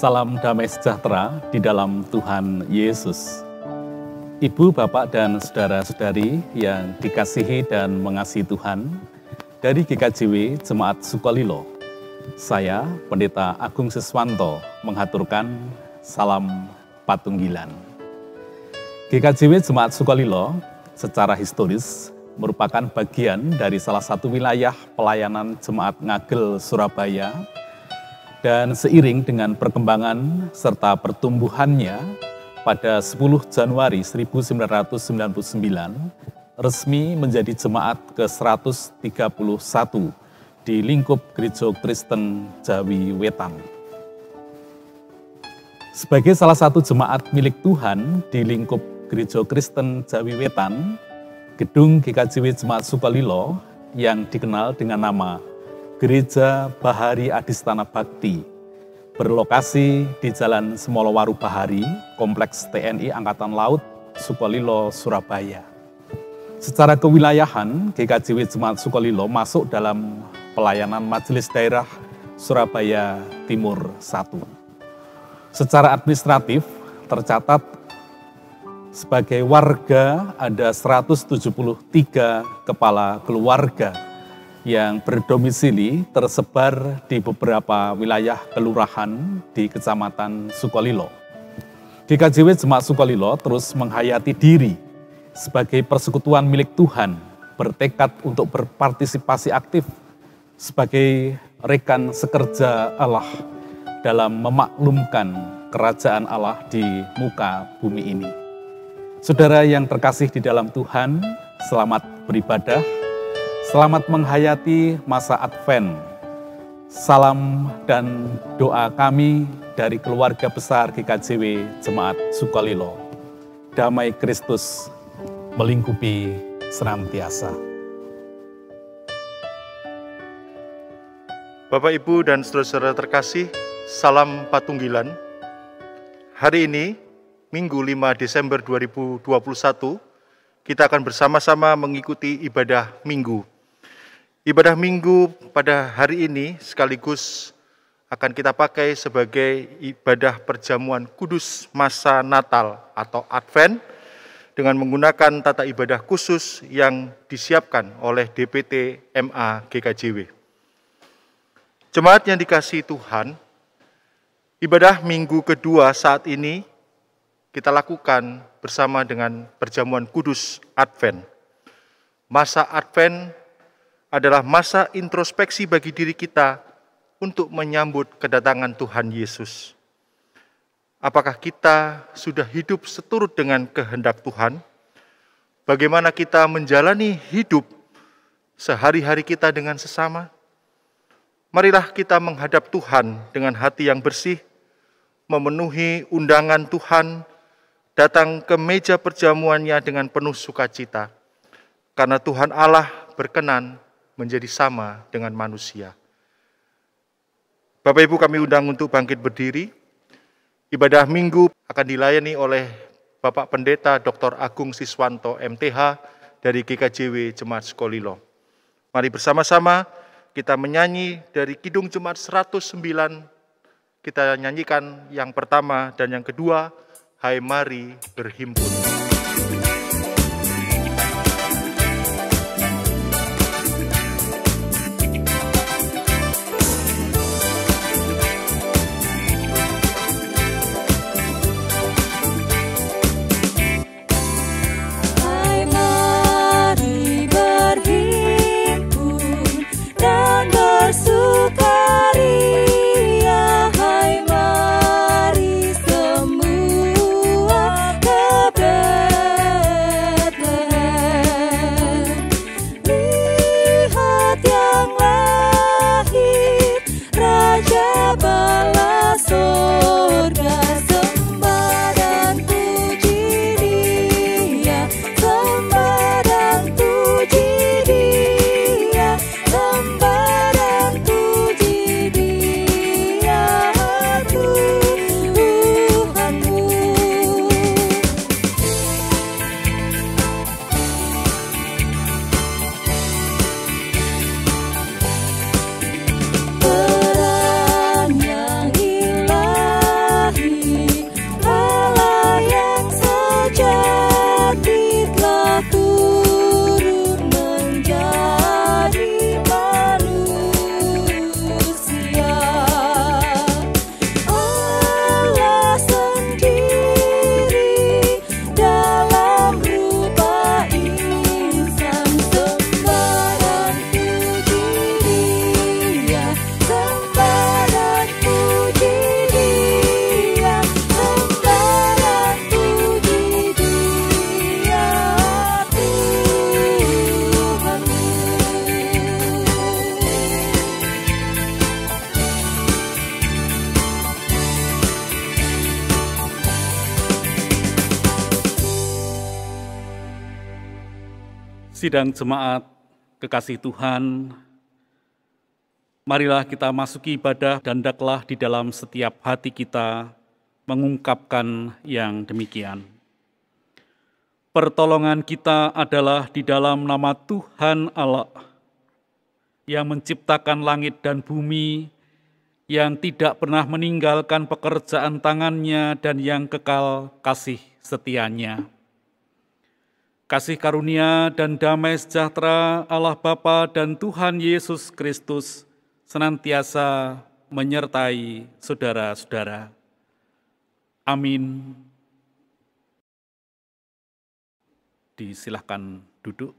Salam damai sejahtera di dalam Tuhan Yesus. Ibu, Bapak, dan saudara-saudari yang dikasihi dan mengasihi Tuhan, dari GKJW Jemaat Sukolilo, saya, Pendeta Agung Siswanto, mengaturkan salam Patunggilan. GKJW Jemaat Sukolilo secara historis merupakan bagian dari salah satu wilayah pelayanan Jemaat Ngagel Surabaya, dan seiring dengan perkembangan serta pertumbuhannya, pada 10 Januari 1999 resmi menjadi jemaat ke-131 di lingkup Gereja Kristen Jawi Wetan. Sebagai salah satu jemaat milik Tuhan di lingkup Gereja Kristen Jawi Wetan, gedung GKJW Jemaat Sukolilo yang dikenal dengan nama Gereja Bahari Adistana Bakti berlokasi di Jalan Semolowaru Bahari, Kompleks TNI Angkatan Laut, Sukolilo, Surabaya. Secara kewilayahan, GKJW Jemaat Sukolilo masuk dalam pelayanan Majelis Daerah Surabaya Timur 1. Secara administratif, tercatat sebagai warga ada 173 kepala keluarga yang berdomisili tersebar di beberapa wilayah kelurahan di Kecamatan Sukolilo. GKJW Jemaat Sukolilo terus menghayati diri sebagai persekutuan milik Tuhan, bertekad untuk berpartisipasi aktif sebagai rekan sekerja Allah dalam memaklumkan kerajaan Allah di muka bumi ini. Saudara yang terkasih di dalam Tuhan, selamat beribadah. Selamat menghayati masa Advent. Salam dan doa kami dari keluarga besar GKJW Jemaat Sukolilo. Damai Kristus melingkupi senantiasa. Bapak, Ibu, dan saudara-saudara terkasih, salam Patunggilan. Hari ini, Minggu 5 Desember 2021, kita akan bersama-sama mengikuti ibadah Minggu. Ibadah Minggu pada hari ini sekaligus akan kita pakai sebagai ibadah perjamuan kudus masa Natal atau Advent dengan menggunakan tata ibadah khusus yang disiapkan oleh DPT MA GKJW. Jemaat yang dikasihi Tuhan, ibadah Minggu kedua saat ini kita lakukan bersama dengan perjamuan kudus Advent. Masa Advent adalah masa introspeksi bagi diri kita untuk menyambut kedatangan Tuhan Yesus. Apakah kita sudah hidup seturut dengan kehendak Tuhan? Bagaimana kita menjalani hidup sehari-hari kita dengan sesama? Marilah kita menghadap Tuhan dengan hati yang bersih, memenuhi undangan Tuhan, datang ke meja perjamuannya dengan penuh sukacita, karena Tuhan Allah berkenan menjadi sama dengan manusia. Bapak Ibu, kami undang untuk bangkit berdiri. Ibadah Minggu akan dilayani oleh Bapak Pendeta Dr. Agung Siswanto MTH dari GKJW Jemaat Sukolilo. Mari bersama-sama kita menyanyi dari Kidung Jemaat 109. Kita nyanyikan yang pertama dan yang kedua, Hai Mari Berhimpun. Hai mari semua kebenaran. Sidang jemaat kekasih Tuhan, marilah kita masuki ibadah dan hendaklah di dalam setiap hati kita mengungkapkan yang demikian. Pertolongan kita adalah di dalam nama Tuhan Allah yang menciptakan langit dan bumi, yang tidak pernah meninggalkan pekerjaan tangannya dan yang kekal kasih setianya. Kasih karunia dan damai sejahtera Allah Bapa dan Tuhan Yesus Kristus senantiasa menyertai saudara-saudara. Amin. Disilahkan duduk.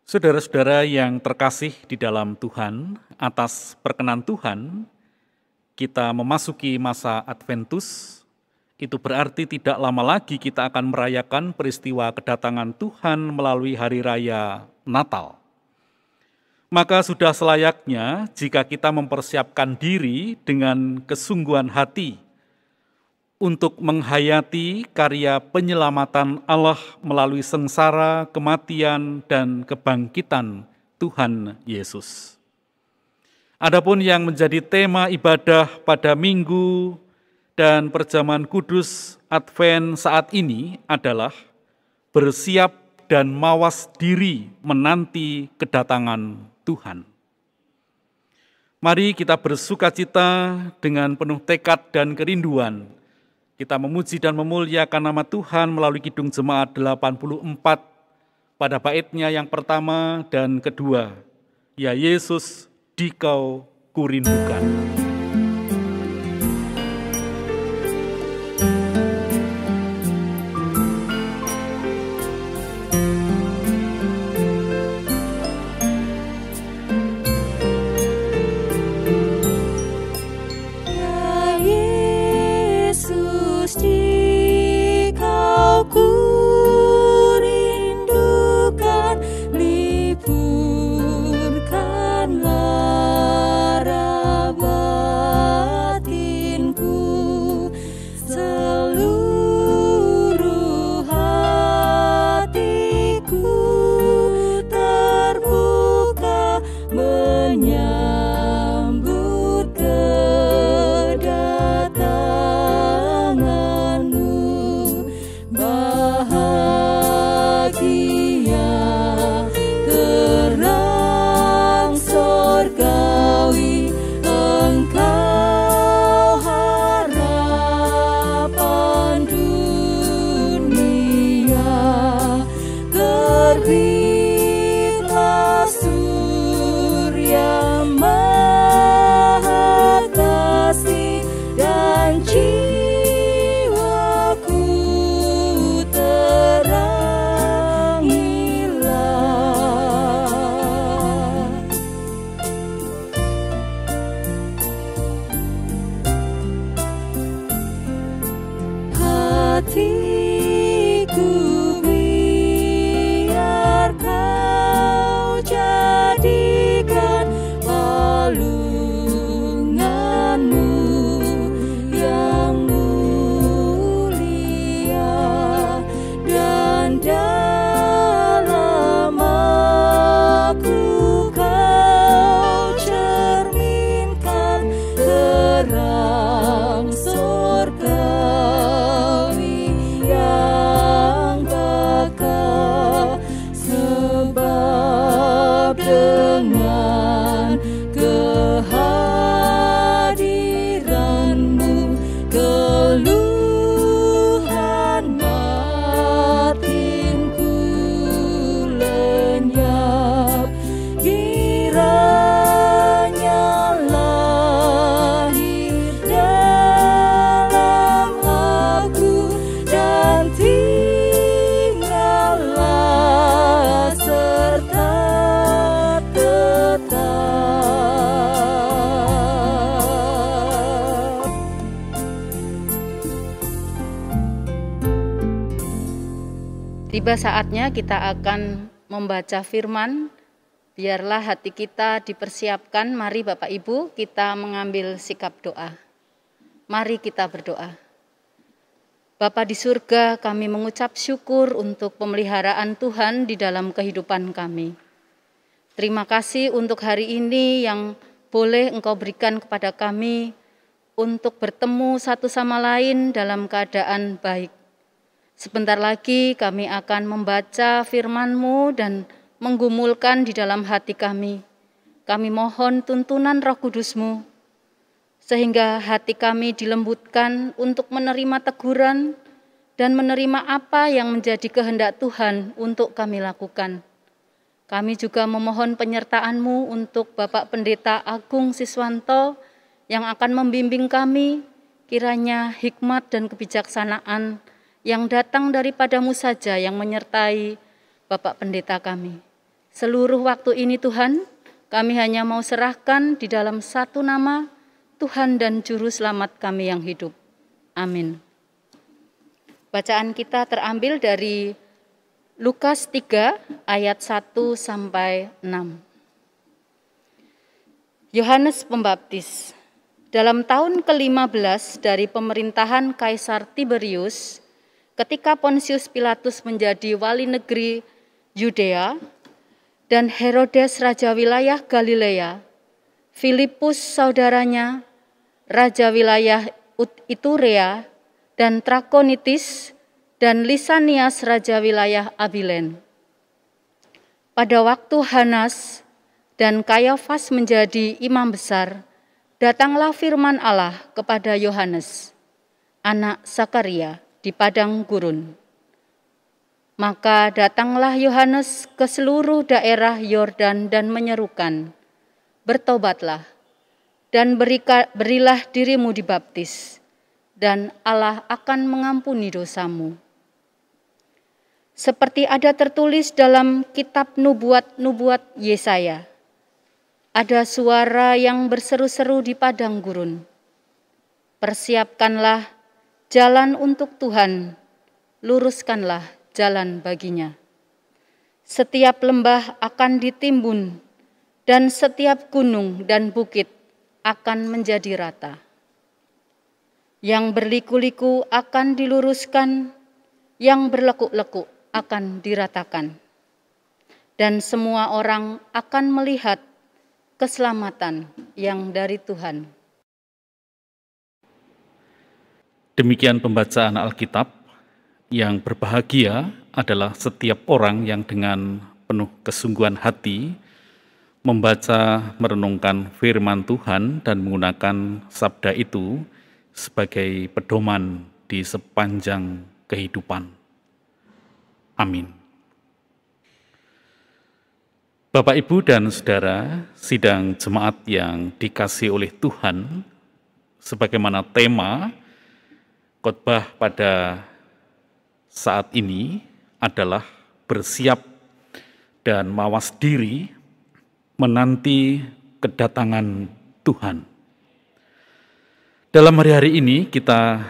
Saudara-saudara yang terkasih di dalam Tuhan, atas perkenan Tuhan, kita memasuki masa Adventus. Itu berarti tidak lama lagi kita akan merayakan peristiwa kedatangan Tuhan melalui hari raya Natal. Maka sudah selayaknya jika kita mempersiapkan diri dengan kesungguhan hati untuk menghayati karya penyelamatan Allah melalui sengsara, kematian, dan kebangkitan Tuhan Yesus. Adapun yang menjadi tema ibadah pada Minggu dan perjamuan kudus Advent saat ini adalah bersiap dan mawas diri menanti kedatangan Tuhan. Mari kita bersukacita dengan penuh tekad dan kerinduan. Kita memuji dan memuliakan nama Tuhan melalui Kidung Jemaat 84 pada baitnya yang pertama dan kedua. Ya Yesus, Dikau kurindukan. Tiba saatnya kita akan membaca firman. Biarlah hati kita dipersiapkan. Mari Bapak Ibu kita mengambil sikap doa. Mari kita berdoa. Bapa di surga, kami mengucap syukur untuk pemeliharaan Tuhan di dalam kehidupan kami. Terima kasih untuk hari ini yang boleh Engkau berikan kepada kami untuk bertemu satu sama lain dalam keadaan baik. Sebentar lagi kami akan membaca firman-Mu dan menggumulkan di dalam hati kami. Kami mohon tuntunan Roh Kudus-Mu, sehingga hati kami dilembutkan untuk menerima teguran dan menerima apa yang menjadi kehendak Tuhan untuk kami lakukan. Kami juga memohon penyertaan-Mu untuk Bapak Pendeta Agung Siswanto yang akan membimbing kami, kiranya hikmat dan kebijaksanaan yang datang daripada-Mu saja yang menyertai Bapak Pendeta kami. Seluruh waktu ini Tuhan, kami hanya mau serahkan di dalam satu nama, Tuhan dan Juru Selamat kami yang hidup. Amin. Bacaan kita terambil dari Lukas 3 ayat 1 sampai 6. Yohanes Pembaptis. Dalam tahun ke-15 dari pemerintahan Kaisar Tiberius, ketika Pontius Pilatus menjadi wali negeri Yudea dan Herodes raja wilayah Galilea, Filipus saudaranya, raja wilayah Iturea dan Trakonitis, dan Lisanias raja wilayah Abilen. Pada waktu Hanas dan Kayafas menjadi imam besar, datanglah firman Allah kepada Yohanes, anak Zakaria, di padang gurun. Maka datanglah Yohanes ke seluruh daerah Yordan dan menyerukan, bertobatlah, dan berilah dirimu dibaptis, dan Allah akan mengampuni dosamu. Seperti ada tertulis dalam kitab nubuat-nubuat Yesaya, ada suara yang berseru-seru di padang gurun, persiapkanlah jalan untuk Tuhan, luruskanlah jalan baginya. Setiap lembah akan ditimbun, dan setiap gunung dan bukit akan menjadi rata. Yang berliku-liku akan diluruskan, yang berlekuk-lekuk akan diratakan. Dan semua orang akan melihat keselamatan yang dari Tuhan. Demikian pembacaan Alkitab. Yang berbahagia adalah setiap orang yang dengan penuh kesungguhan hati membaca, merenungkan firman Tuhan dan menggunakan sabda itu sebagai pedoman di sepanjang kehidupan. Amin. Bapak, Ibu, dan Saudara, sidang jemaat yang dikasihi oleh Tuhan, sebagaimana tema khotbah pada saat ini adalah bersiap dan mawas diri menanti kedatangan Tuhan. Dalam hari-hari ini kita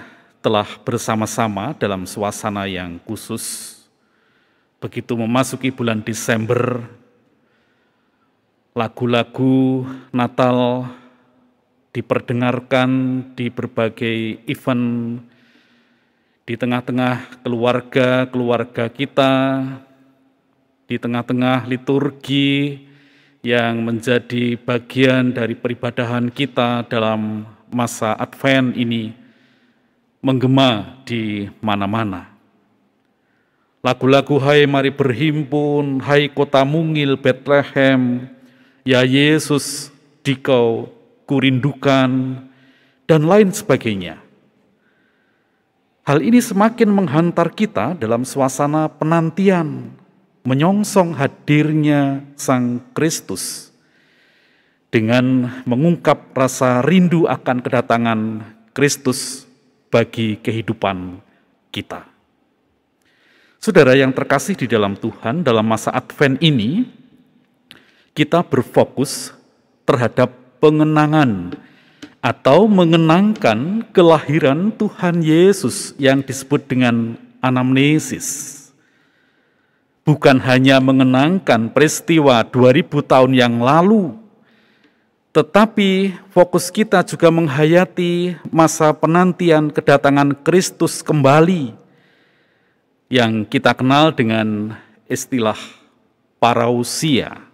telah bersama-sama dalam suasana yang khusus. Begitu memasuki bulan Desember, lagu-lagu Natal diperdengarkan di berbagai event di tengah-tengah keluarga kita, di tengah-tengah liturgi yang menjadi bagian dari peribadahan kita dalam masa Advent ini menggema di mana-mana. Lagu-lagu Hai Mari Berhimpun, Hai Kota Mungil Bethlehem, Ya Yesus Dikau Kurindukan, dan lain sebagainya. Hal ini semakin menghantar kita dalam suasana penantian, menyongsong hadirnya Sang Kristus dengan mengungkap rasa rindu akan kedatangan Kristus bagi kehidupan kita. Saudara yang terkasih di dalam Tuhan, dalam masa Advent ini kita berfokus terhadap pengenangan atau mengenangkan kelahiran Tuhan Yesus yang disebut dengan anamnesis. Bukan hanya mengenangkan peristiwa 2000 tahun yang lalu, tetapi fokus kita juga menghayati masa penantian kedatangan Kristus kembali yang kita kenal dengan istilah parousia.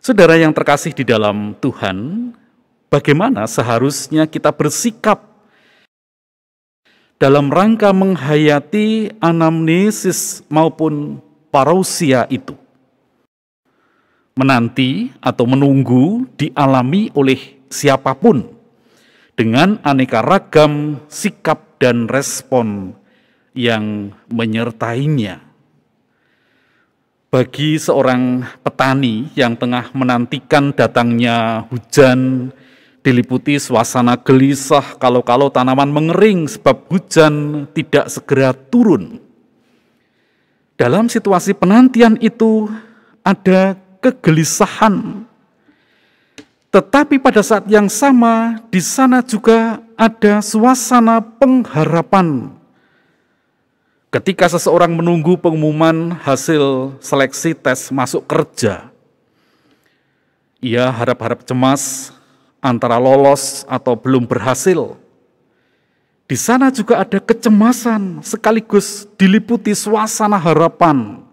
Saudara yang terkasih di dalam Tuhan, bagaimana seharusnya kita bersikap dalam rangka menghayati anamnesis maupun parousia itu? Menanti atau menunggu dialami oleh siapapun dengan aneka ragam sikap dan respon yang menyertainya. Bagi seorang petani yang tengah menantikan datangnya hujan, diliputi suasana gelisah kalau-kalau tanaman mengering sebab hujan tidak segera turun. Dalam situasi penantian itu ada kegelisahan. Tetapi pada saat yang sama di sana juga ada suasana pengharapan. Ketika seseorang menunggu pengumuman hasil seleksi tes masuk kerja, ia harap-harap cemas antara lolos atau belum berhasil. Di sana juga ada kecemasan sekaligus diliputi suasana harapan.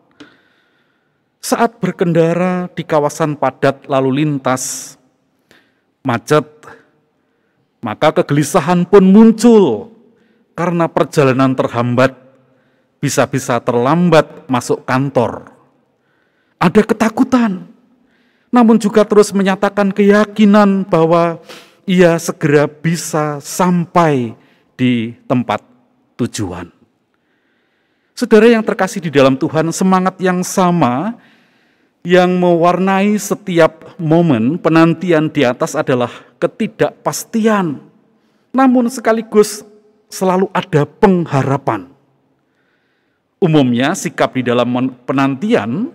Saat berkendara di kawasan padat lalu lintas, macet, maka kegelisahan pun muncul karena perjalanan terhambat, bisa-bisa terlambat masuk kantor. Ada ketakutan, namun juga terus menyatakan keyakinan bahwa ia segera bisa sampai di tempat tujuan. Saudara yang terkasih di dalam Tuhan, semangat yang sama yang mewarnai setiap momen penantian di atas adalah ketidakpastian, namun sekaligus selalu ada pengharapan. Umumnya sikap di dalam penantian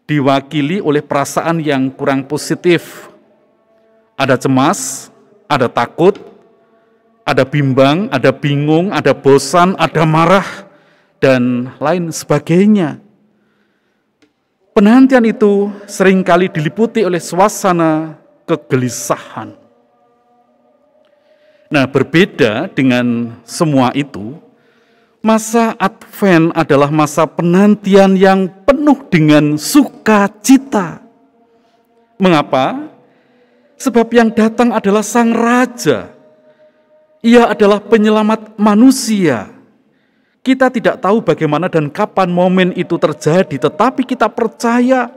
diwakili oleh perasaan yang kurang positif. Ada cemas, ada takut, ada bimbang, ada bingung, ada bosan, ada marah, dan lain sebagainya. Penantian itu seringkali diliputi oleh suasana kegelisahan. Nah, berbeda dengan semua itu, masa Advent adalah masa penantian yang penuh dengan sukacita. Mengapa? Sebab yang datang adalah Sang Raja. Ia adalah penyelamat manusia. Kita tidak tahu bagaimana dan kapan momen itu terjadi, tetapi kita percaya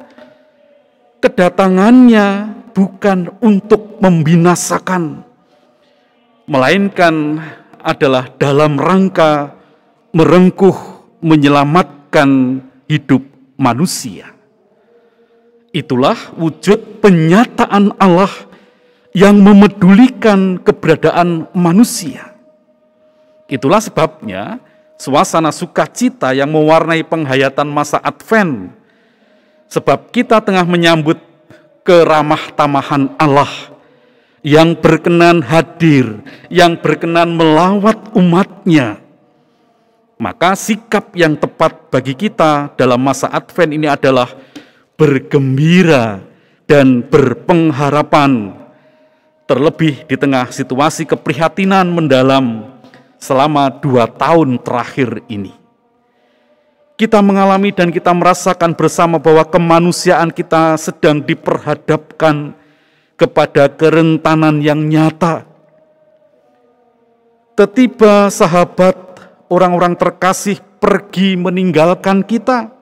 kedatangannya bukan untuk membinasakan, melainkan adalah dalam rangka merengkuh, menyelamatkan hidup manusia. Itulah wujud penyataan Allah yang memedulikan keberadaan manusia. Itulah sebabnya suasana sukacita yang mewarnai penghayatan masa Advent, sebab kita tengah menyambut keramah tamahan Allah yang berkenan hadir, yang berkenan melawat umatnya. Maka sikap yang tepat bagi kita dalam masa Advent ini adalah bergembira dan berpengharapan, terlebih di tengah situasi keprihatinan mendalam selama 2 tahun terakhir ini. Kita mengalami dan kita merasakan bersama bahwa kemanusiaan kita sedang diperhadapkan kepada kerentanan yang nyata. Tiba-tiba sahabat, orang-orang terkasih pergi meninggalkan kita.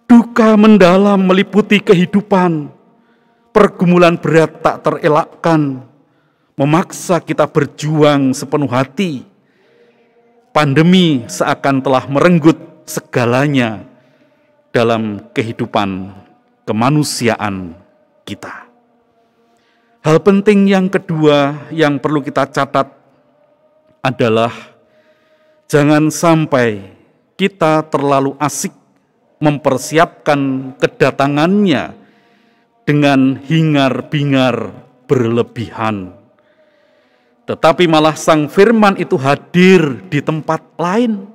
Duka mendalam meliputi kehidupan. Pergumulan berat tak terelakkan, memaksa kita berjuang sepenuh hati. Pandemi seakan telah merenggut segalanya dalam kehidupan kemanusiaan kita. Hal penting yang kedua yang perlu kita catat adalah jangan sampai kita terlalu asik mempersiapkan kedatangannya dengan hingar-bingar berlebihan. Tetapi malah Sang Firman itu hadir di tempat lain.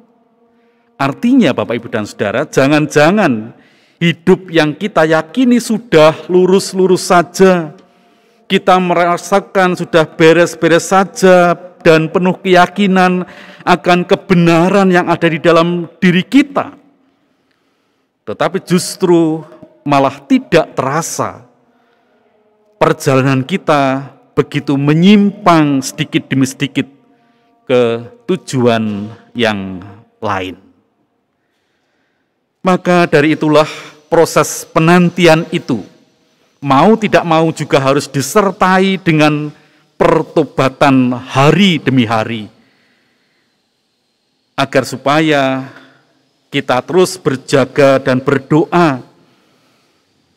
Artinya Bapak Ibu dan Saudara, jangan-jangan hidup yang kita yakini sudah lurus-lurus saja, kita merasakan sudah beres-beres saja dan penuh keyakinan akan kebenaran yang ada di dalam diri kita. Tetapi justru malah tidak terasa perjalanan kita begitu menyimpang sedikit demi sedikit ke tujuan yang lain. Maka dari itulah proses penantian itu mau tidak mau juga harus disertai dengan pertobatan hari demi hari, agar supaya kita terus berjaga dan berdoa,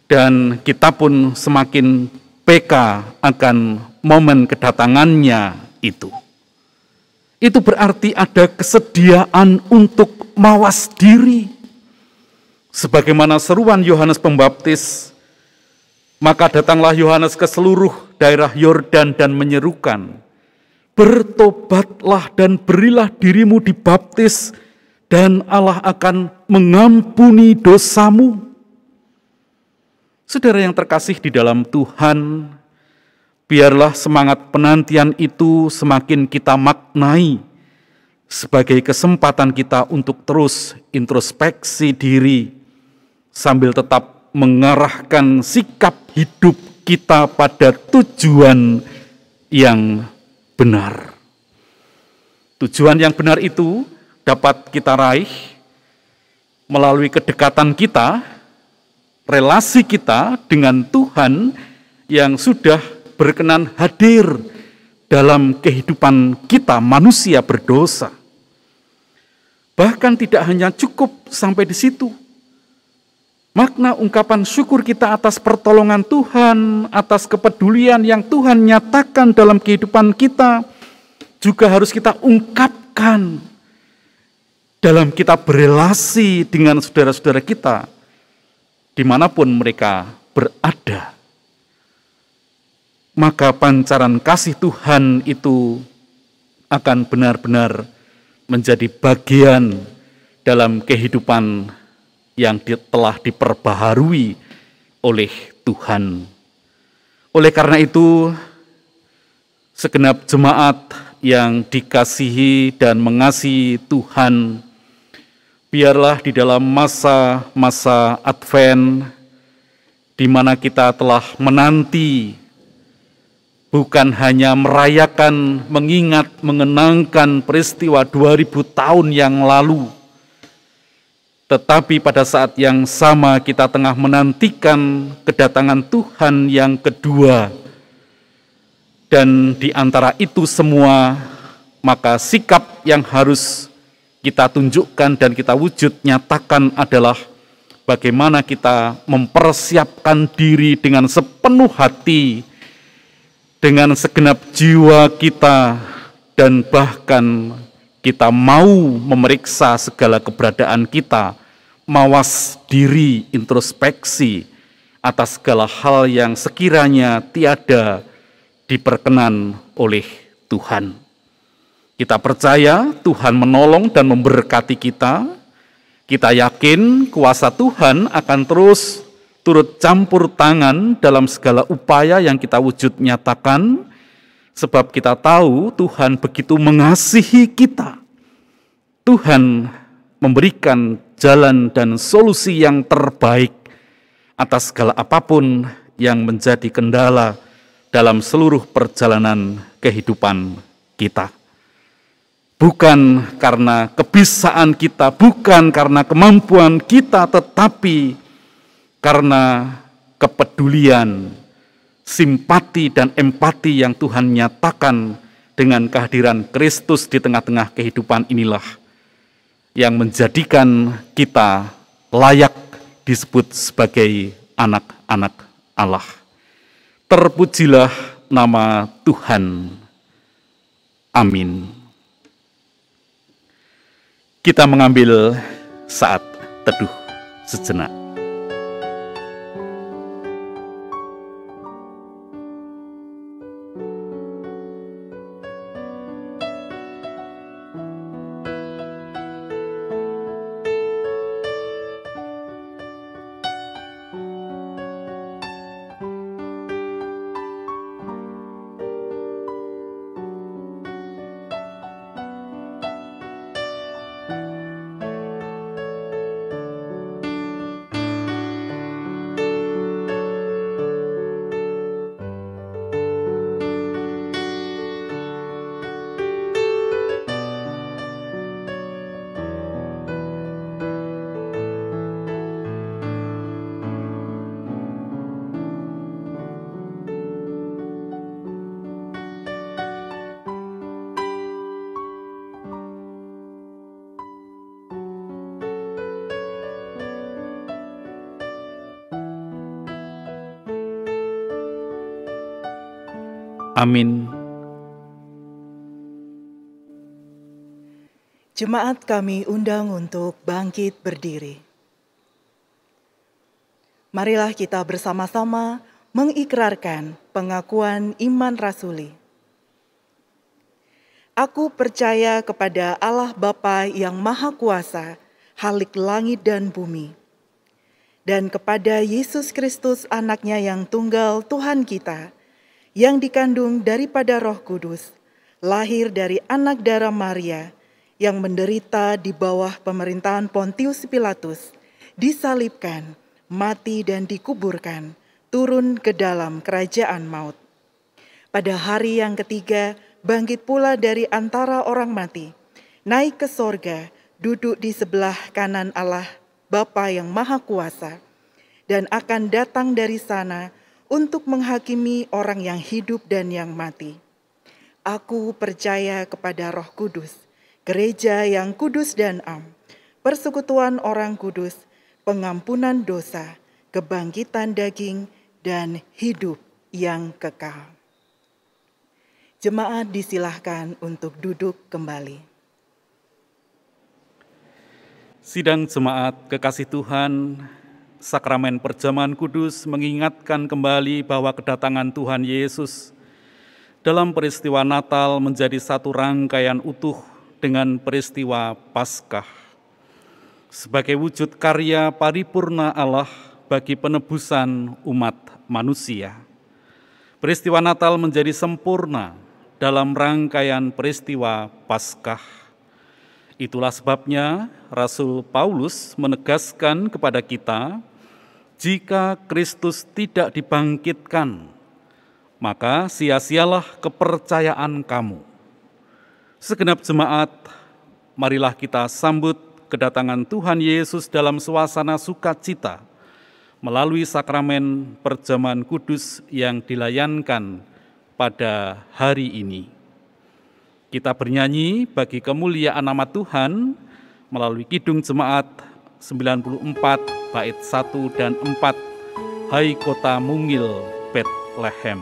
dan kita pun semakin peka akan momen kedatangannya itu. Itu berarti ada kesediaan untuk mawas diri. Sebagaimana seruan Yohanes Pembaptis, maka datanglah Yohanes ke seluruh daerah Yordan dan menyerukan, bertobatlah dan berilah dirimu dibaptis, dan Allah akan mengampuni dosamu. Saudara yang terkasih di dalam Tuhan, biarlah semangat penantian itu semakin kita maknai sebagai kesempatan kita untuk terus introspeksi diri, sambil tetap mengarahkan sikap hidup kita pada tujuan yang benar. Tujuan yang benar itu dapat kita raih melalui kedekatan kita, relasi kita dengan Tuhan yang sudah berkenan hadir dalam kehidupan kita manusia berdosa. Bahkan tidak hanya cukup sampai di situ. Makna ungkapan syukur kita atas pertolongan Tuhan, atas kepedulian yang Tuhan nyatakan dalam kehidupan kita, juga harus kita ungkapkan dalam kita berelasi dengan saudara-saudara kita, dimanapun mereka berada. Maka pancaran kasih Tuhan itu akan benar-benar menjadi bagian dalam kehidupan yang telah diperbaharui oleh Tuhan. Oleh karena itu, segenap jemaat yang dikasihi dan mengasihi Tuhan, biarlah di dalam masa-masa Advent, di mana kita telah menanti, bukan hanya merayakan, mengingat, mengenangkan peristiwa 2000 tahun yang lalu, tetapi pada saat yang sama kita tengah menantikan kedatangan Tuhan yang kedua. Dan di antara itu semua, maka sikap yang harus kita tunjukkan dan kita wujud nyatakan adalah bagaimana kita mempersiapkan diri dengan sepenuh hati, dengan segenap jiwa kita, dan bahkan kita mau memeriksa segala keberadaan kita, mawas diri, introspeksi atas segala hal yang sekiranya tiada diperkenan oleh Tuhan. Kita percaya Tuhan menolong dan memberkati kita. Kita yakin kuasa Tuhan akan terus turut campur tangan dalam segala upaya yang kita wujud nyatakan, sebab kita tahu Tuhan begitu mengasihi kita. Tuhan memberikan jalan dan solusi yang terbaik atas segala apapun yang menjadi kendala dalam seluruh perjalanan kehidupan kita. Bukan karena kebisaan kita, bukan karena kemampuan kita, tetapi karena kepedulian, simpati dan empati yang Tuhan nyatakan dengan kehadiran Kristus di tengah-tengah kehidupan inilah yang menjadikan kita layak disebut sebagai anak-anak Allah. Terpujilah nama Tuhan. Amin. Kita mengambil saat teduh sejenak. Amin. Jemaat kami undang untuk bangkit berdiri. Marilah kita bersama-sama mengikrarkan pengakuan iman rasuli. Aku percaya kepada Allah Bapa yang Maha Kuasa, Khalik langit dan bumi, dan kepada Yesus Kristus anaknya yang tunggal Tuhan kita, yang dikandung daripada Roh Kudus, lahir dari anak darah Maria, yang menderita di bawah pemerintahan Pontius Pilatus, disalibkan, mati dan dikuburkan, turun ke dalam kerajaan maut. Pada hari yang ketiga, bangkit pula dari antara orang mati, naik ke sorga, duduk di sebelah kanan Allah Bapa yang Maha Kuasa, dan akan datang dari sana untuk menghakimi orang yang hidup dan yang mati. Aku percaya kepada Roh Kudus, gereja yang kudus dan am, persekutuan orang kudus, pengampunan dosa, kebangkitan daging, dan hidup yang kekal. Jemaat disilahkan untuk duduk kembali. Sidang jemaat kekasih Tuhan, sakramen perjamuan kudus mengingatkan kembali bahwa kedatangan Tuhan Yesus dalam peristiwa Natal menjadi satu rangkaian utuh dengan peristiwa Paskah. Sebagai wujud karya paripurna Allah bagi penebusan umat manusia. Peristiwa Natal menjadi sempurna dalam rangkaian peristiwa Paskah. Itulah sebabnya Rasul Paulus menegaskan kepada kita, jika Kristus tidak dibangkitkan, maka sia-sialah kepercayaan kamu. Segenap jemaat, marilah kita sambut kedatangan Tuhan Yesus dalam suasana sukacita melalui sakramen perjamuan kudus yang dilayankan pada hari ini. Kita bernyanyi bagi kemuliaan nama Tuhan melalui Kidung Jemaat 94 bait 1 dan 4, Hai Kota Mungil Betlehem.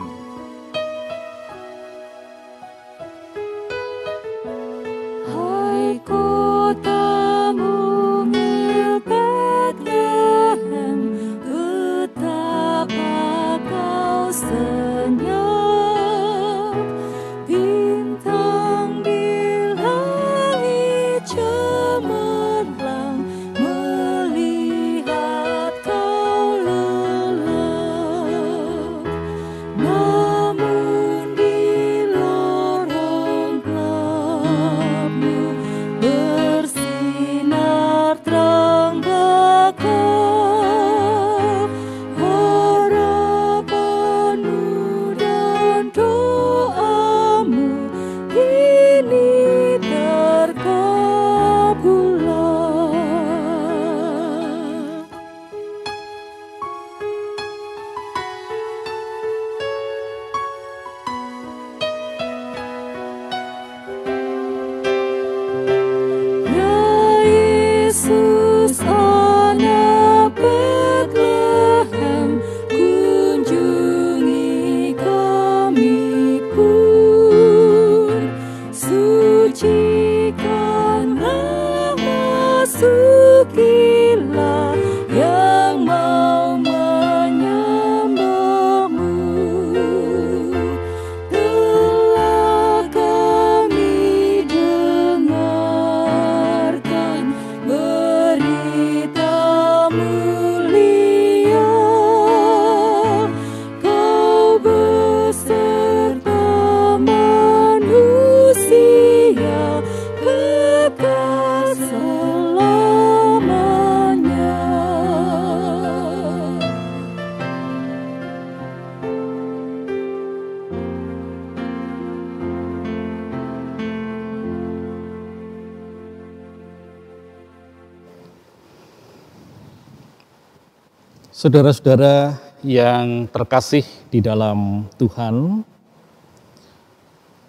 Saudara-saudara yang terkasih di dalam Tuhan,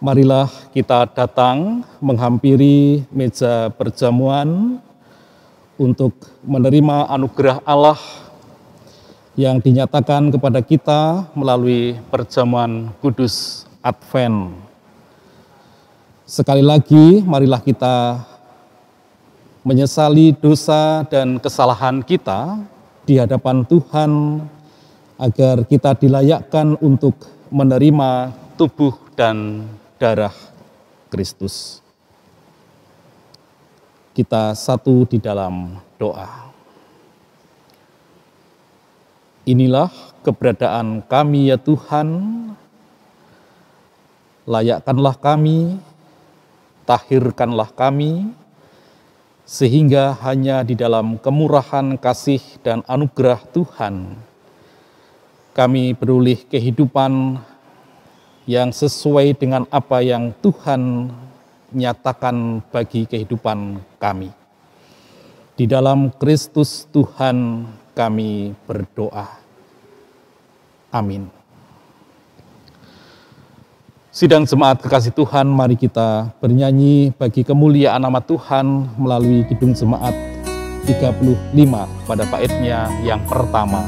marilah kita datang menghampiri meja perjamuan untuk menerima anugerah Allah yang dinyatakan kepada kita melalui perjamuan kudus Advent. Sekali lagi, marilah kita menyesali dosa dan kesalahan kita di hadapan Tuhan, agar kita dilayakkan untuk menerima tubuh dan darah Kristus. Kita satu di dalam doa. Inilah keberadaan kami ya Tuhan, layakkanlah kami, tahirkanlah kami, sehingga hanya di dalam kemurahan kasih dan anugerah Tuhan, kami beroleh kehidupan yang sesuai dengan apa yang Tuhan nyatakan bagi kehidupan kami. Di dalam Kristus Tuhan kami berdoa. Amin. Sidang jemaat kekasih Tuhan, mari kita bernyanyi bagi kemuliaan nama Tuhan melalui Kidung Jemaat 35 pada baitnya yang pertama,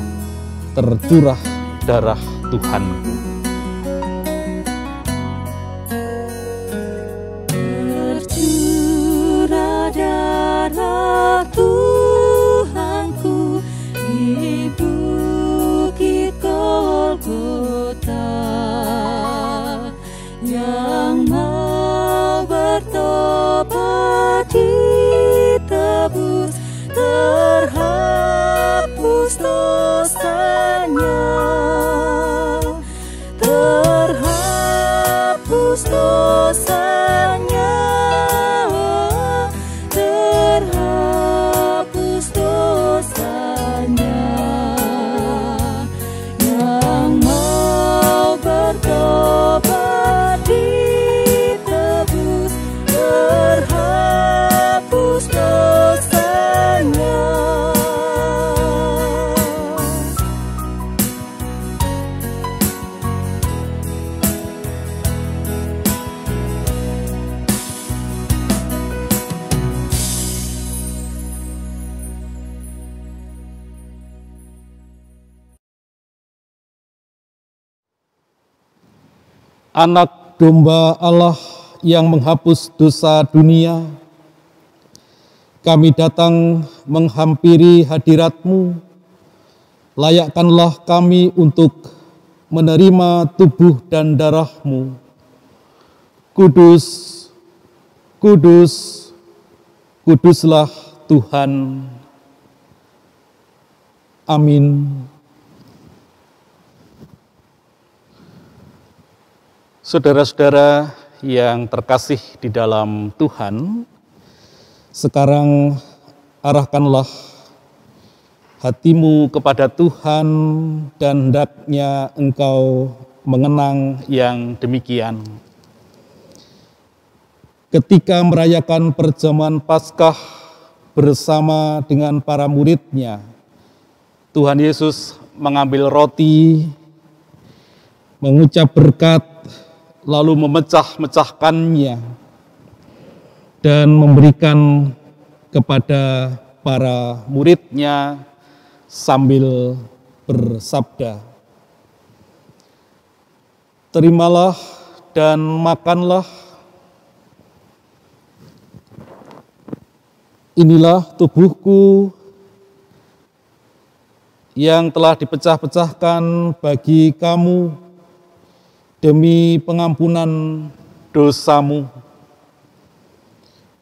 tercurah darah Tuhanku. Tercurah darah Tuhanku di bukit Golgota, yang mau bertobat ditebus, terhapus dosanya, terhapus dosanya, terhapus dosanya, yang mau bertobat ditebus, terhapus dosanya. Anak domba Allah yang menghapus dosa dunia, kami datang menghampiri hadirat-Mu. Layakkanlah kami untuk menerima tubuh dan darah-Mu. Kudus, kudus, kuduslah Tuhan. Amin. Saudara-saudara yang terkasih di dalam Tuhan, sekarang arahkanlah hatimu kepada Tuhan dan hendaknya engkau mengenang yang demikian. Ketika merayakan perjamuan Paskah bersama dengan para murid-Nya, Tuhan Yesus mengambil roti, mengucap berkat, lalu memecah-mecahkannya dan memberikan kepada para murid-Nya sambil bersabda, "Terimalah dan makanlah. Inilah tubuhku yang telah dipecah-pecahkan bagi kamu demi pengampunan dosamu.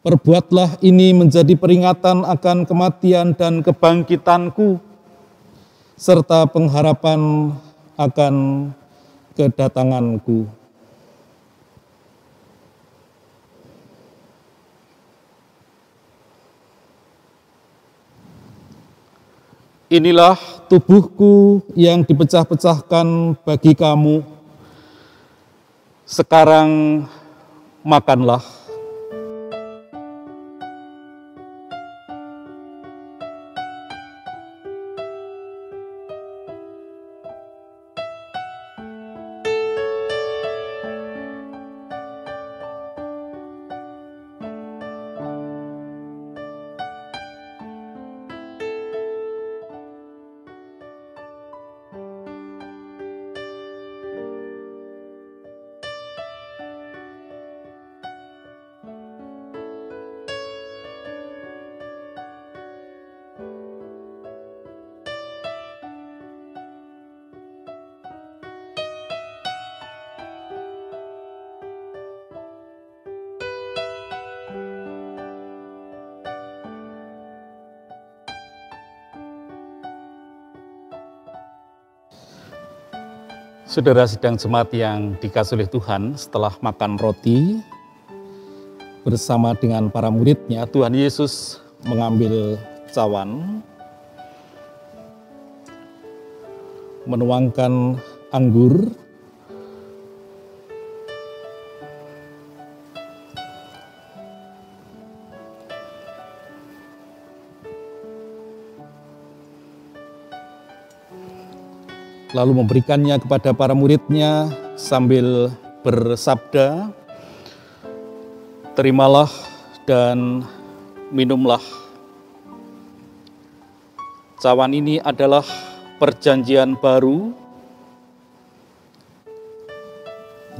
Perbuatlah ini menjadi peringatan akan kematian dan kebangkitanku, serta pengharapan akan kedatanganku." Inilah tubuhku yang dipecah-pecahkan bagi kamu. Sekarang makanlah. Saudara sidang jemaat yang dikasihi oleh Tuhan, setelah makan roti bersama dengan para muridnya, Tuhan Yesus mengambil cawan, menuangkan anggur, lalu memberikannya kepada para muridnya sambil bersabda, "Terimalah dan minumlah. Cawan ini adalah perjanjian baru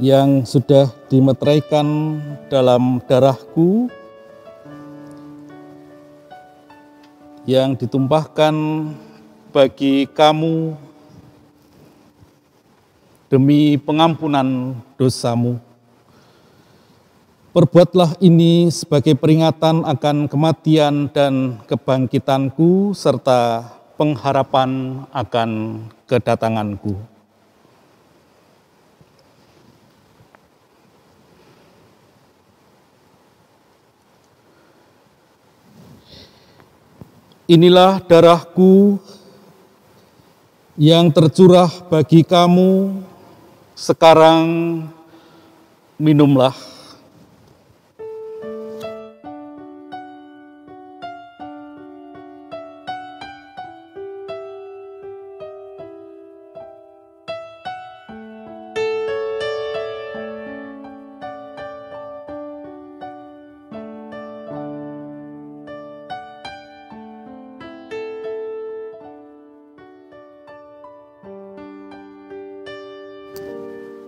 yang sudah dimeteraikan dalam darahku yang ditumpahkan bagi kamu demi pengampunan dosamu. Perbuatlah ini sebagai peringatan akan kematian dan kebangkitanku serta pengharapan akan kedatanganku." Inilah darahku yang tercurah bagi kamu, sekarang minumlah.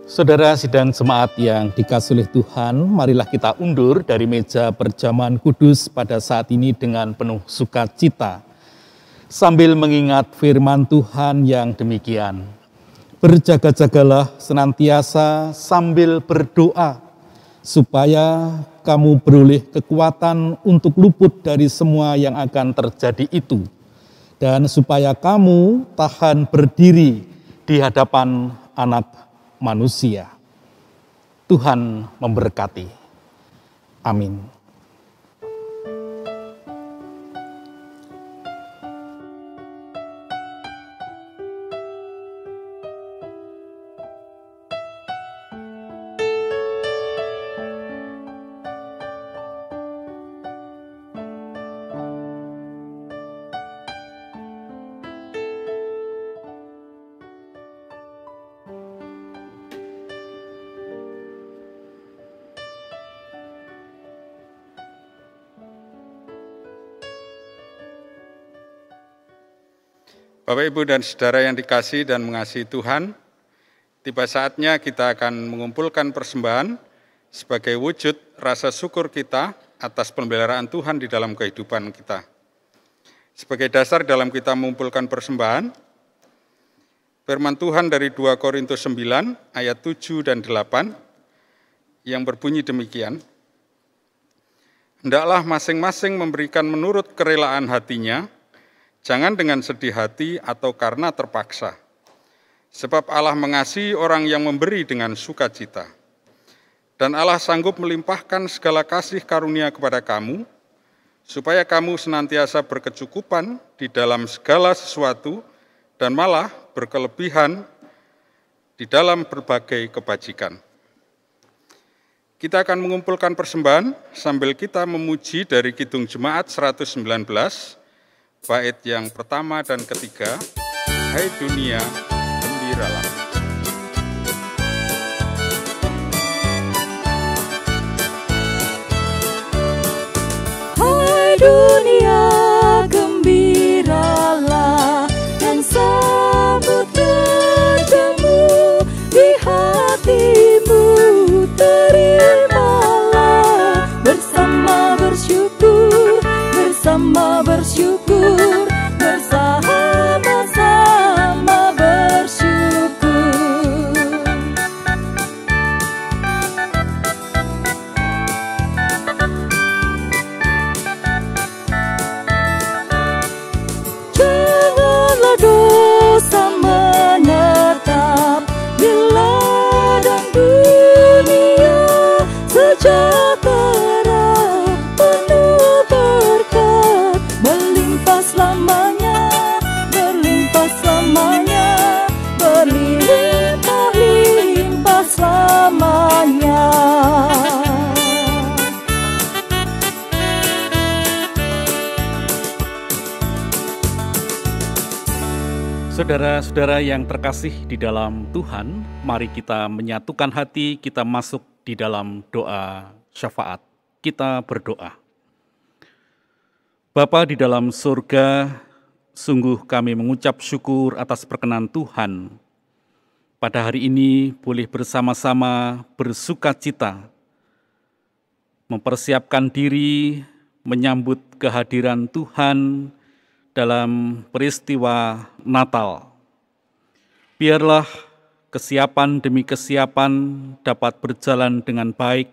Saudara sidang jemaat yang dikasihi oleh Tuhan, marilah kita undur dari meja perjamuan kudus pada saat ini dengan penuh sukacita, sambil mengingat firman Tuhan yang demikian. Berjaga-jagalah senantiasa sambil berdoa, supaya kamu beroleh kekuatan untuk luput dari semua yang akan terjadi itu, dan supaya kamu tahan berdiri di hadapan Anak Manusia. Tuhan memberkati. Amin. Bapak, Ibu, dan Saudara yang dikasihi dan mengasihi Tuhan, tiba saatnya kita akan mengumpulkan persembahan sebagai wujud rasa syukur kita atas pemeliharaan Tuhan di dalam kehidupan kita. Sebagai dasar dalam kita mengumpulkan persembahan, firman Tuhan dari 2 Korintus 9 ayat 7 dan 8 yang berbunyi demikian, "Hendaklah masing-masing memberikan menurut kerelaan hatinya, jangan dengan sedih hati atau karena terpaksa. Sebab Allah mengasihi orang yang memberi dengan sukacita. Dan Allah sanggup melimpahkan segala kasih karunia kepada kamu, supaya kamu senantiasa berkecukupan di dalam segala sesuatu dan malah berkelebihan di dalam berbagai kebajikan." Kita akan mengumpulkan persembahan sambil kita memuji dari Kidung Jemaat 119, bait yang pertama dan ketiga, "Hai dunia, gembiralah." Hai dunia, gembiralah dan sambut rajamu di hatimu, terimalah bersama bersyukur, bersama bersyukur, bersama-sama bersyukur. Saudara-saudara yang terkasih di dalam Tuhan, mari kita menyatukan hati, kita masuk di dalam doa syafaat. Kita berdoa. Bapa di dalam surga, sungguh kami mengucap syukur atas perkenan Tuhan. Pada hari ini boleh bersama-sama bersukacita, mempersiapkan diri, menyambut kehadiran Tuhan dalam peristiwa Natal. Biarlah kesiapan demi kesiapan dapat berjalan dengan baik.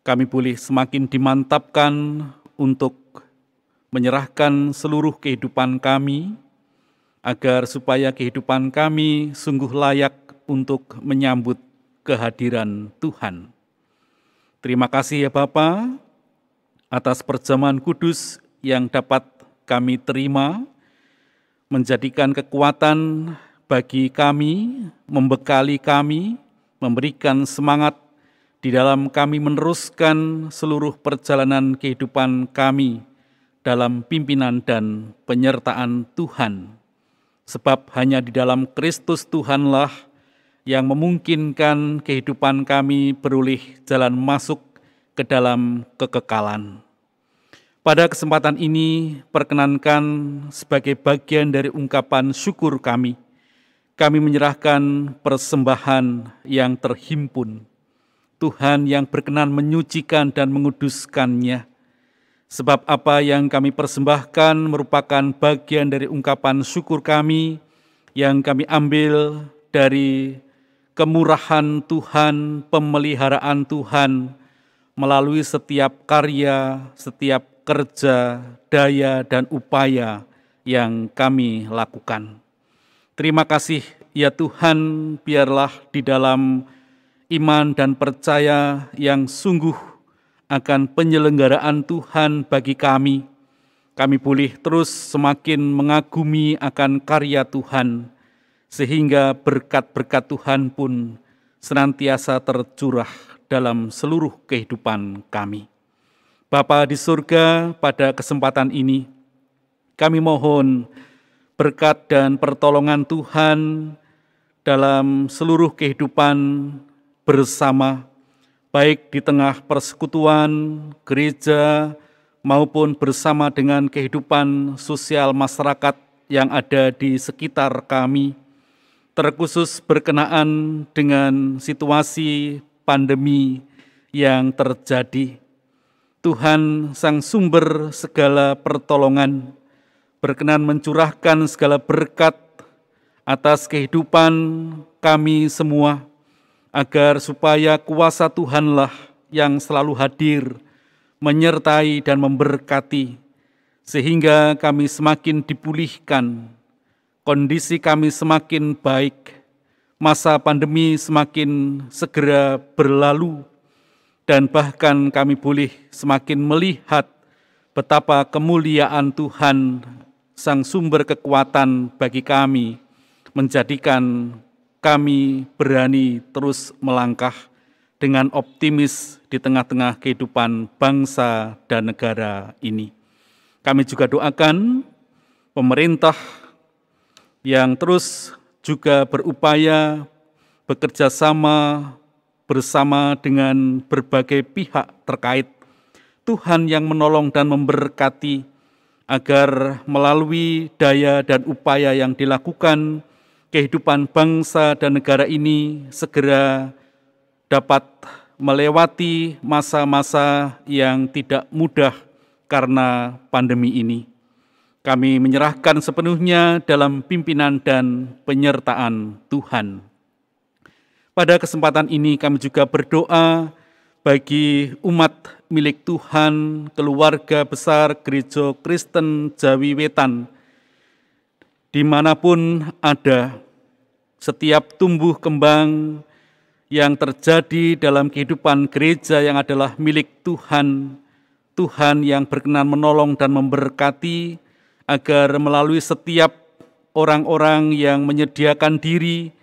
Kami boleh semakin dimantapkan untuk menyerahkan seluruh kehidupan kami, agar supaya kehidupan kami sungguh layak untuk menyambut kehadiran Tuhan. Terima kasih ya Bapa, atas perjamuan kudus yang dapat kami terima, menjadikan kekuatan bagi kami, membekali kami, memberikan semangat di dalam kami meneruskan seluruh perjalanan kehidupan kami dalam pimpinan dan penyertaan Tuhan. Sebab hanya di dalam Kristus Tuhanlah yang memungkinkan kehidupan kami beroleh jalan masuk ke dalam kekekalan. Pada kesempatan ini, perkenankan sebagai bagian dari ungkapan syukur kami menyerahkan persembahan yang terhimpun. Tuhan yang berkenan menyucikan dan menguduskannya. Sebab apa yang kami persembahkan merupakan bagian dari ungkapan syukur kami yang kami ambil dari kemurahan Tuhan, pemeliharaan Tuhan, melalui setiap karya, setiap kerja, daya, dan upaya yang kami lakukan. Terima kasih ya Tuhan, biarlah di dalam iman dan percaya yang sungguh akan penyelenggaraan Tuhan bagi kami boleh terus semakin mengagumi akan karya Tuhan, sehingga berkat-berkat Tuhan pun senantiasa tercurah dalam seluruh kehidupan kami. Bapa di surga, pada kesempatan ini kami mohon berkat dan pertolongan Tuhan dalam seluruh kehidupan bersama, baik di tengah persekutuan, gereja, maupun bersama dengan kehidupan sosial masyarakat yang ada di sekitar kami, terkhusus berkenaan dengan situasi pandemi yang terjadi. Tuhan sang sumber segala pertolongan berkenan mencurahkan segala berkat atas kehidupan kami semua, agar supaya kuasa Tuhanlah yang selalu hadir, menyertai dan memberkati, sehingga kami semakin dipulihkan, kondisi kami semakin baik, masa pandemi semakin segera berlalu, dan bahkan kami boleh semakin melihat betapa kemuliaan Tuhan, sang sumber kekuatan bagi kami, menjadikan kami berani terus melangkah dengan optimis di tengah-tengah kehidupan bangsa dan negara ini. Kami juga doakan pemerintah yang terus juga berupaya bekerja sama bersama dengan berbagai pihak terkait. Tuhan yang menolong dan memberkati agar melalui daya dan upaya yang dilakukan, kehidupan bangsa dan negara ini segera dapat melewati masa-masa yang tidak mudah karena pandemi ini. Kami menyerahkan sepenuhnya dalam pimpinan dan penyertaan Tuhan. Pada kesempatan ini kami juga berdoa bagi umat milik Tuhan, keluarga besar Gereja Kristen Jawi Wetan, dimanapun ada, setiap tumbuh kembang yang terjadi dalam kehidupan gereja yang adalah milik Tuhan, Tuhan yang berkenan menolong dan memberkati, agar melalui setiap orang-orang yang menyediakan diri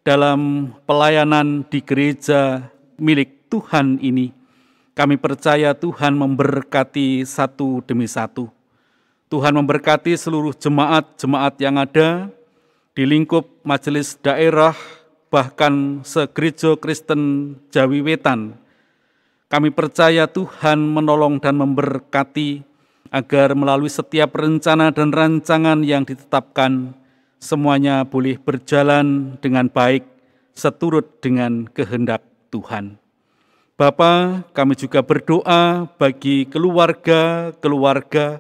dalam pelayanan di gereja milik Tuhan ini, kami percaya Tuhan memberkati satu demi satu. Tuhan memberkati seluruh jemaat-jemaat yang ada, di lingkup majelis daerah, bahkan segereja Kristen Jawi Wetan. Kami percaya Tuhan menolong dan memberkati agar melalui setiap rencana dan rancangan yang ditetapkan, semuanya boleh berjalan dengan baik seturut dengan kehendak Tuhan. Bapa, kami juga berdoa bagi keluarga-keluarga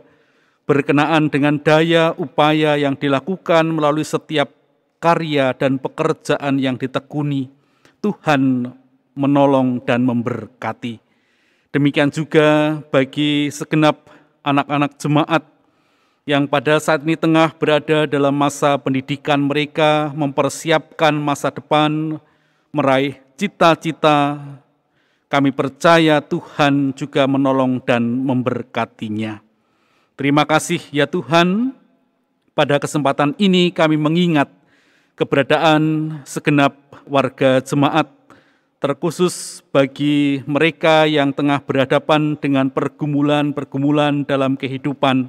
berkenaan dengan daya upaya yang dilakukan melalui setiap karya dan pekerjaan yang ditekuni. Tuhan menolong dan memberkati. Demikian juga bagi segenap anak-anak jemaat yang pada saat ini tengah berada dalam masa pendidikan mereka, mempersiapkan masa depan, meraih cita-cita. Kami percaya Tuhan juga menolong dan memberkatinya. Terima kasih ya Tuhan, pada kesempatan ini kami mengingat keberadaan segenap warga jemaat, terkhusus bagi mereka yang tengah berhadapan dengan pergumulan-pergumulan dalam kehidupan,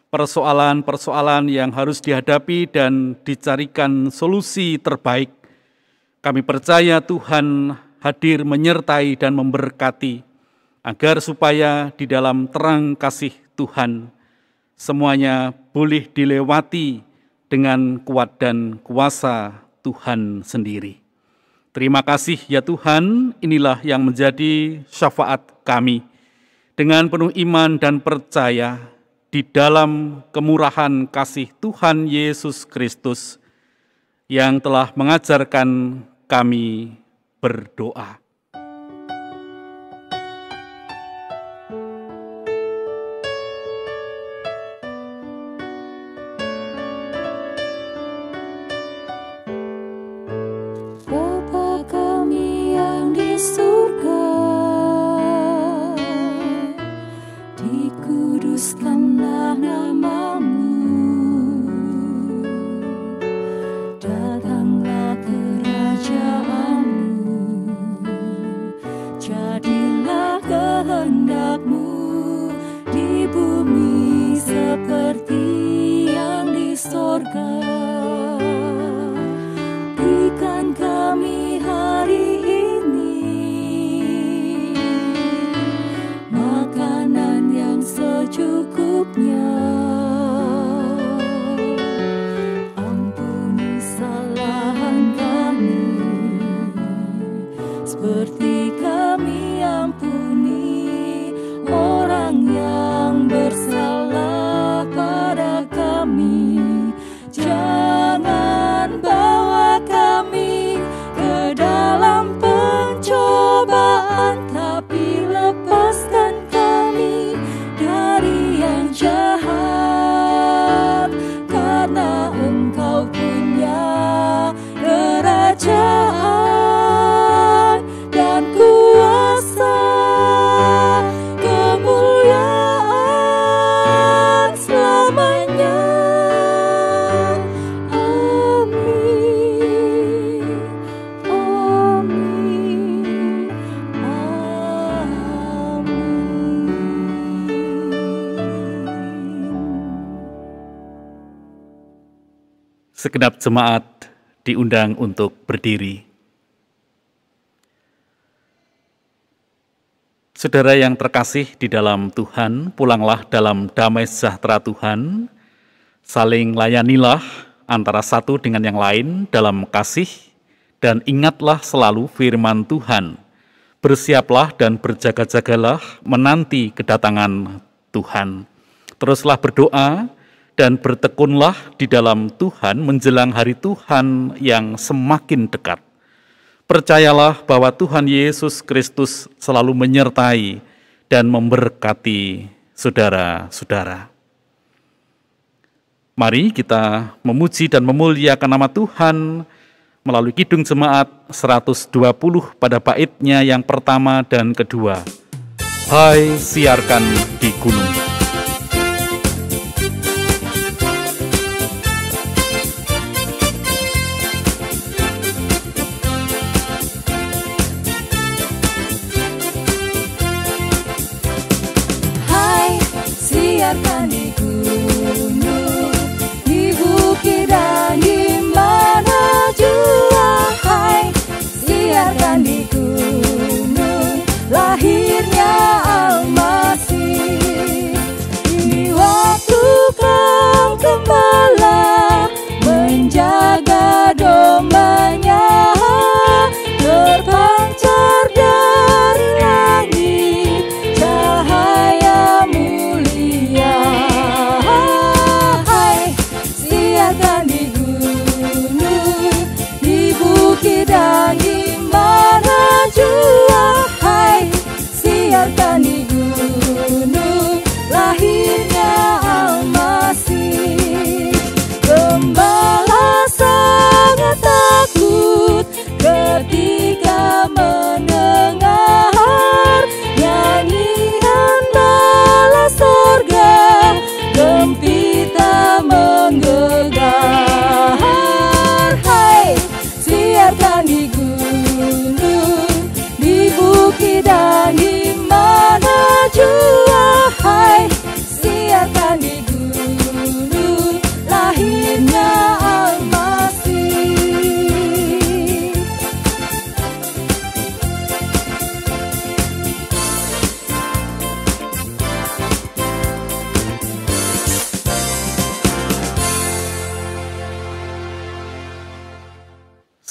persoalan-persoalan yang harus dihadapi dan dicarikan solusi terbaik. Kami percaya Tuhan hadir menyertai dan memberkati, agar supaya di dalam terang kasih Tuhan, semuanya boleh dilewati dengan kuat dan kuasa Tuhan sendiri. Terima kasih ya Tuhan, inilah yang menjadi syafaat kami. Dengan penuh iman dan percaya di dalam kemurahan kasih Tuhan Yesus Kristus yang telah mengajarkan kami berdoa. Bapa kami yang di surga, dikuduskanlah nama-Mu, datanglah kerajaan-Mu, jadilah kehendak-Mu di bumi seperti yang di sorga. Berikan kami hari ini makanan yang secukupnya. Ampuni kesalahan kami, seperti kami ampuni orang yang bersalah pada kami. Jangan bawa kami ke dalam pencobaan, tapi lepaskan kami dari yang jahat, karena Engkau punya kerajaan dan kuasa, kemuliaan selamanya. Amin, amin, amin. Segenap jemaat diundang untuk berdiri. Saudara yang terkasih di dalam Tuhan, pulanglah dalam damai sejahtera Tuhan, saling layanilah antara satu dengan yang lain dalam kasih, dan ingatlah selalu firman Tuhan. Bersiaplah dan berjaga-jagalah menanti kedatangan Tuhan. Teruslah berdoa dan bertekunlah di dalam Tuhan menjelang hari Tuhan yang semakin dekat. Percayalah bahwa Tuhan Yesus Kristus selalu menyertai dan memberkati saudara-saudara. Mari kita memuji dan memuliakan nama Tuhan melalui Kidung Jemaat 120 pada baitnya yang pertama dan kedua. Hai siarkan di gunung. Siarkan di gunung, di bukit dan di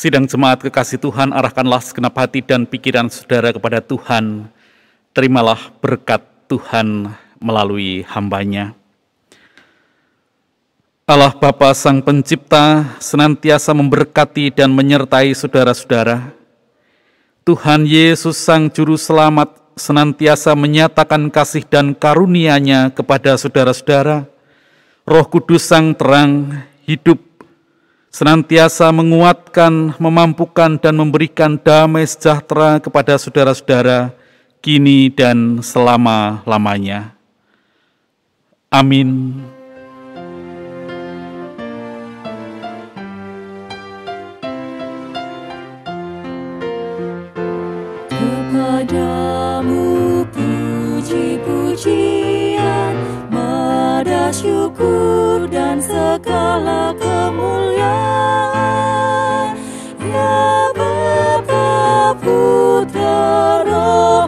Sidang jemaat kekasih Tuhan, arahkanlah segenap hati dan pikiran saudara kepada Tuhan. Terimalah berkat Tuhan melalui hamba-Nya. Allah Bapa Sang Pencipta senantiasa memberkati dan menyertai saudara-saudara. Tuhan Yesus Sang Juru Selamat senantiasa menyatakan kasih dan karunia-Nya kepada saudara-saudara. Roh Kudus Sang Terang hidup senantiasa menguatkan, memampukan, dan memberikan damai sejahtera kepada saudara-saudara, kini dan selama-lamanya. Amin. Kepadamu puji-pujian, mada syukur dan segala kemuliaan, ya Bapa, Putra, Roh